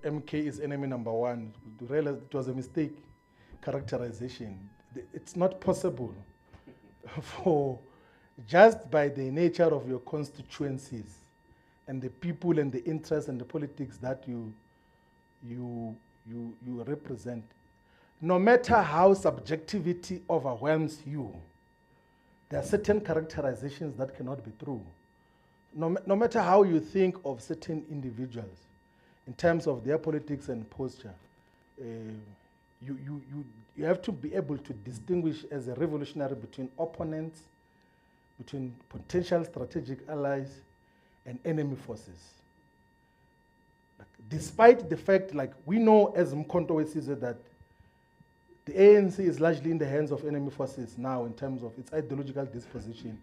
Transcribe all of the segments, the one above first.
MK is enemy number one. To realize it was a mistake characterization. It's not possible for, just by the nature of your constituencies and the people and the interests and the politics that you represent, no matter how subjectivity overwhelms you, there are certain characterizations that cannot be true. No matter how you think of certain individuals in terms of their politics and posture, you have to be able to distinguish as a revolutionary between opponents, between potential strategic allies, and enemy forces. Like, despite the fact, like we know as Mkhonto said, that the ANC is largely in the hands of enemy forces now in terms of its ideological disposition.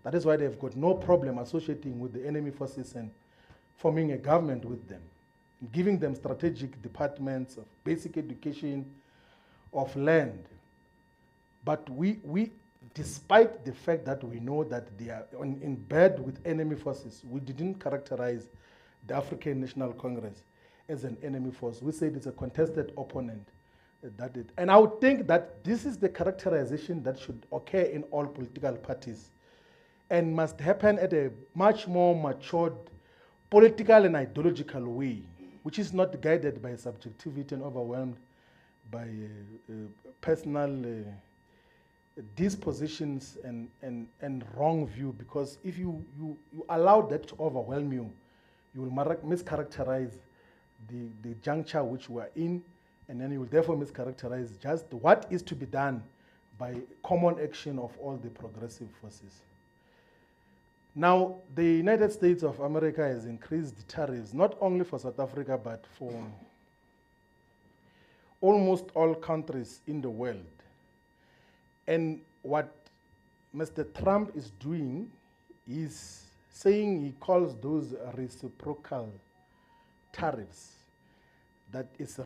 That is why they've got no problem associating with the enemy forces and forming a government with them, giving them strategic departments of basic education, of land. But we despite the fact that we know that they are in bed with enemy forces, we didn't characterize the African National Congress as an enemy force. We said it's a contested opponent. And I would think that this is the characterization that should occur in all political parties and must happen at a much more matured political and ideological way, which is not guided by subjectivity and overwhelmed by personal dispositions and wrong view. Because if you allow that to overwhelm you, you will mischaracterize the juncture which we are in, and then you will therefore mischaracterize just what is to be done by common action of all the progressive forces. Now, the United States of America has increased tariffs, not only for South Africa, but for almost all countries in the world. And what Mr. Trump is doing is saying he calls those reciprocal tariffs, that is